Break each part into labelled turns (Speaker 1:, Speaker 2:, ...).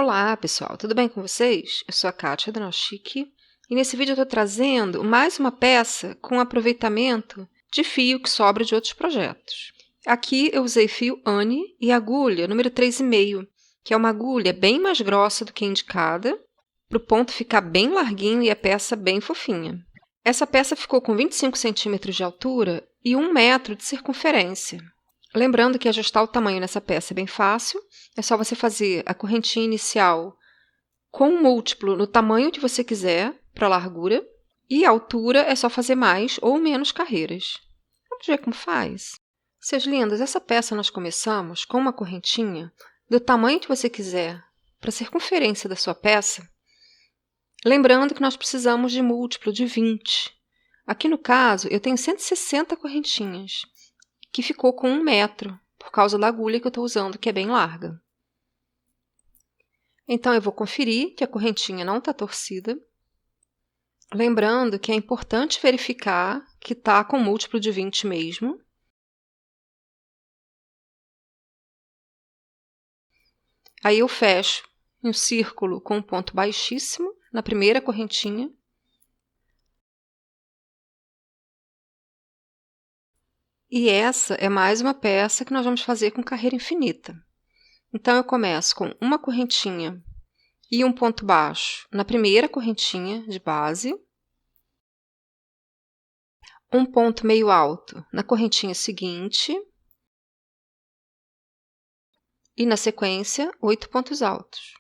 Speaker 1: Olá, pessoal, tudo bem com vocês? Eu sou a Kátia da Chique e nesse vídeo eu estou trazendo mais uma peça com aproveitamento de fio que sobra de outros projetos. Aqui eu usei fio Anne e agulha número 3,5, que é uma agulha bem mais grossa do que a indicada, para o ponto ficar bem larguinho e a peça bem fofinha. Essa peça ficou com 25 centímetros de altura e 1 metro de circunferência. Lembrando que ajustar o tamanho nessa peça é bem fácil, é só você fazer a correntinha inicial com um múltiplo no tamanho que você quiser para a largura, e a altura é só fazer mais ou menos carreiras. Vamos ver como faz? Seus lindos, essa peça nós começamos com uma correntinha do tamanho que você quiser para a circunferência da sua peça, lembrando que nós precisamos de múltiplo de 20. Aqui no caso, eu tenho 160 correntinhas, que ficou com 1 metro, por causa da agulha que eu estou usando, que é bem larga. Então, eu vou conferir que a correntinha não está torcida. Lembrando que é importante verificar que está com múltiplo de 20 mesmo. Aí eu fecho um círculo com um ponto baixíssimo na primeira correntinha. E essa é mais uma peça que nós vamos fazer com carreira infinita. Então, eu começo com uma correntinha e um ponto baixo na primeira correntinha de base, um ponto meio alto na correntinha seguinte e, na sequência, 8 pontos altos.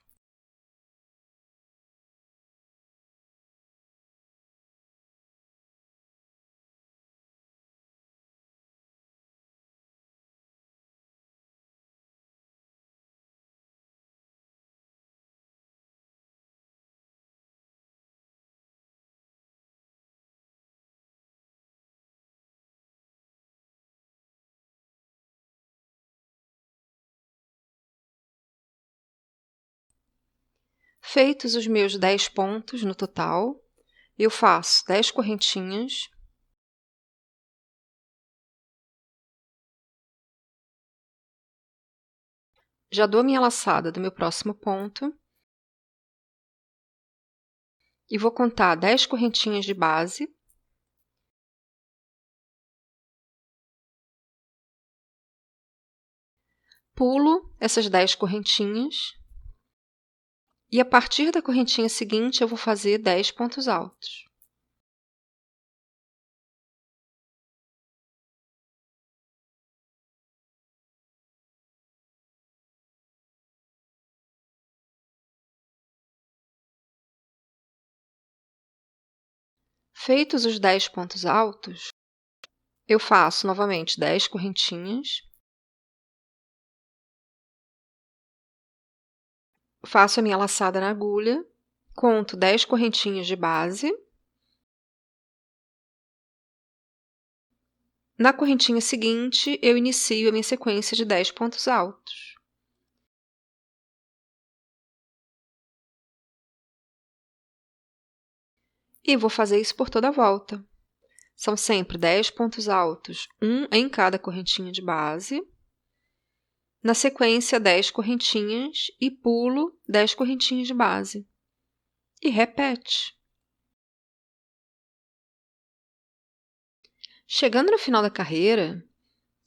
Speaker 1: Feitos os meus 10 pontos no total, eu faço 10 correntinhas, já dou minha laçada do meu próximo ponto e vou contar 10 correntinhas de base, pulo essas 10 correntinhas e, a partir da correntinha seguinte, eu vou fazer 10 pontos altos. Feitos os 10 pontos altos, eu faço novamente 10 correntinhas, faço a minha laçada na agulha, conto 10 correntinhas de base. Na correntinha seguinte, eu inicio a minha sequência de 10 pontos altos. E vou fazer isso por toda a volta. São sempre 10 pontos altos, um em cada correntinha de base. Na sequência, 10 correntinhas e pulo 10 correntinhas de base. E repete. Chegando no final da carreira,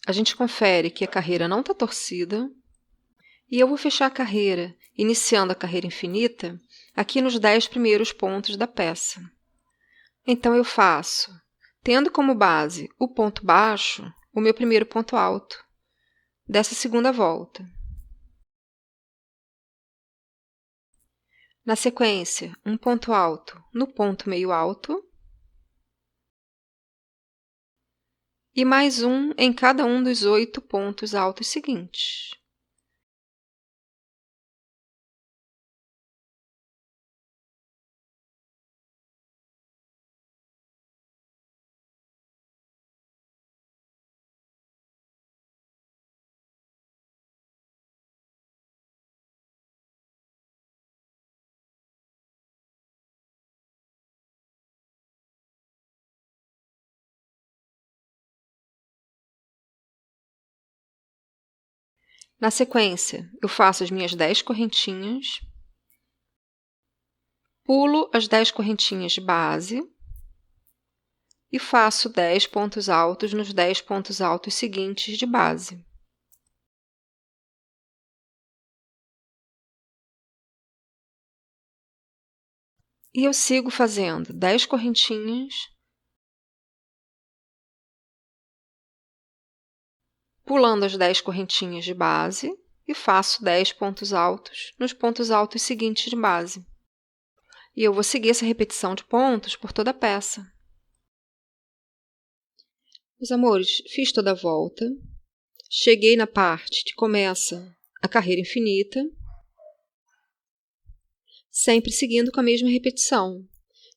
Speaker 1: a gente confere que a carreira não está torcida. E eu vou fechar a carreira, iniciando a carreira infinita, aqui nos 10 primeiros pontos da peça. Então, eu faço, tendo como base o ponto baixo, o meu primeiro ponto alto dessa segunda volta. Na sequência, um ponto alto no ponto meio alto e mais um em cada um dos 8 pontos altos seguintes. Na sequência, eu faço as minhas 10 correntinhas, Pulo as 10 correntinhas de base e faço 10 pontos altos nos 10 pontos altos seguintes de base. E eu sigo fazendo 10 correntinhas, pulando as 10 correntinhas de base e faço 10 pontos altos nos pontos altos seguintes de base. E eu vou seguir essa repetição de pontos por toda a peça. Meus amores, fiz toda a volta, cheguei na parte que começa a carreira infinita, sempre seguindo com a mesma repetição.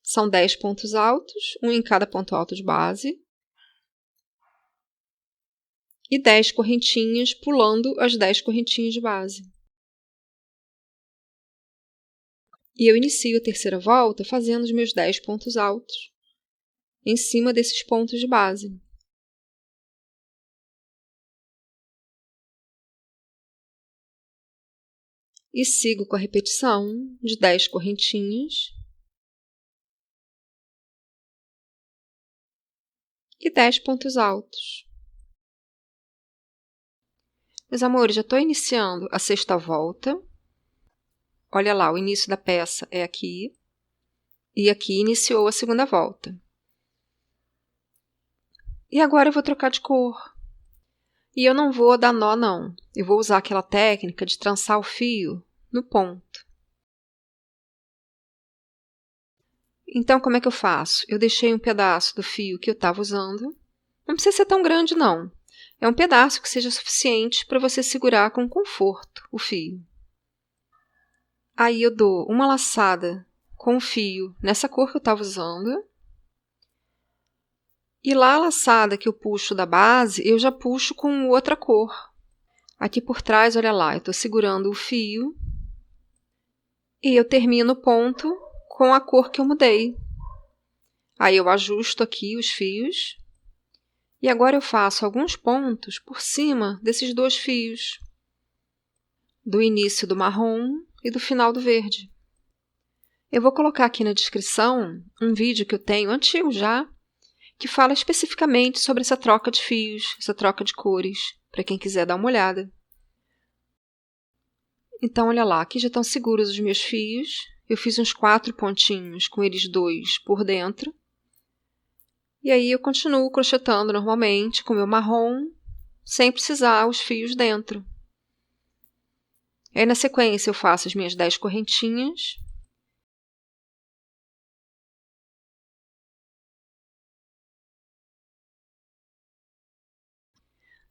Speaker 1: São 10 pontos altos, um em cada ponto alto de base, e 10 correntinhas, pulando as 10 correntinhas de base. E eu inicio a terceira volta fazendo os meus 10 pontos altos em cima desses pontos de base. E sigo com a repetição de 10 correntinhas e 10 pontos altos. Meus amores, já estou iniciando a sexta volta. Olha lá, o início da peça é aqui. E aqui iniciou a segunda volta. E agora eu vou trocar de cor. E eu não vou dar nó, não. Eu vou usar aquela técnica de trançar o fio no ponto. Então, como é que eu faço? Eu deixei um pedaço do fio que eu estava usando. Não precisa ser tão grande, não. É um pedaço que seja suficiente para você segurar com conforto o fio. Aí eu dou uma laçada com o fio nessa cor que eu estava usando. E lá a laçada que eu puxo da base, eu já puxo com outra cor. Aqui por trás, olha lá, eu estou segurando o fio e eu termino o ponto com a cor que eu mudei. Aí eu ajusto aqui os fios e agora eu faço alguns pontos por cima desses dois fios, do início do marrom e do final do verde. Eu vou colocar aqui na descrição um vídeo que eu tenho, antigo já, que fala especificamente sobre essa troca de fios, essa troca de cores, para quem quiser dar uma olhada. Então, olha lá, aqui já estão seguros os meus fios. Eu fiz uns 4 pontinhos com eles 2 por dentro. E aí eu continuo crochetando normalmente com o meu marrom, sem precisar os fios dentro. Aí na sequência eu faço as minhas 10 correntinhas.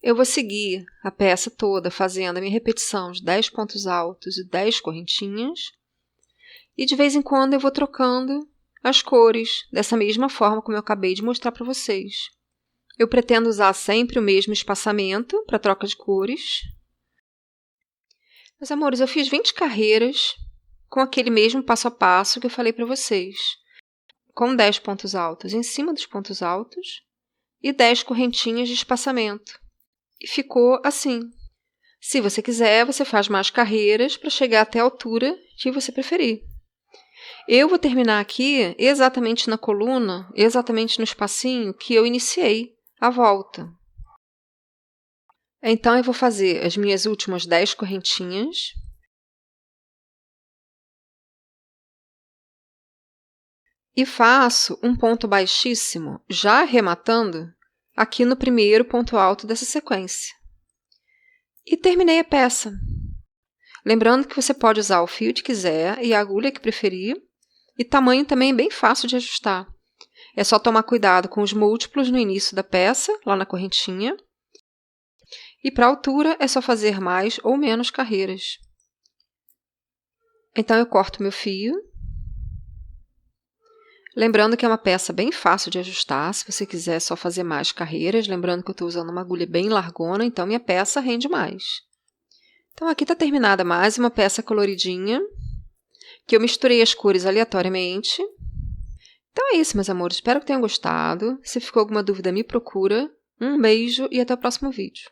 Speaker 1: Eu vou seguir a peça toda fazendo a minha repetição de 10 pontos altos e 10 correntinhas. E de vez em quando eu vou trocando as cores, dessa mesma forma como eu acabei de mostrar para vocês. Eu pretendo usar sempre o mesmo espaçamento para troca de cores. Meus amores, eu fiz 20 carreiras com aquele mesmo passo a passo que eu falei para vocês. Com 10 pontos altos em cima dos pontos altos e 10 correntinhas de espaçamento. E ficou assim. Se você quiser, você faz mais carreiras para chegar até a altura que você preferir. Eu vou terminar aqui exatamente na coluna, exatamente no espacinho que eu iniciei a volta. Então, eu vou fazer as minhas últimas 10 correntinhas. E faço um ponto baixíssimo, já arrematando, aqui no primeiro ponto alto dessa sequência. E terminei a peça. Lembrando que você pode usar o fio que quiser e a agulha que preferir. E tamanho também é bem fácil de ajustar. É só tomar cuidado com os múltiplos no início da peça, lá na correntinha. E para a altura é só fazer mais ou menos carreiras. Então eu corto meu fio. Lembrando que é uma peça bem fácil de ajustar, se você quiser só fazer mais carreiras. Lembrando que eu estou usando uma agulha bem largona, então minha peça rende mais. Então aqui está terminada mais uma peça coloridinha, que eu misturei as cores aleatoriamente. Então é isso, meus amores. Espero que tenham gostado. Se ficou alguma dúvida, me procura. Um beijo e até o próximo vídeo.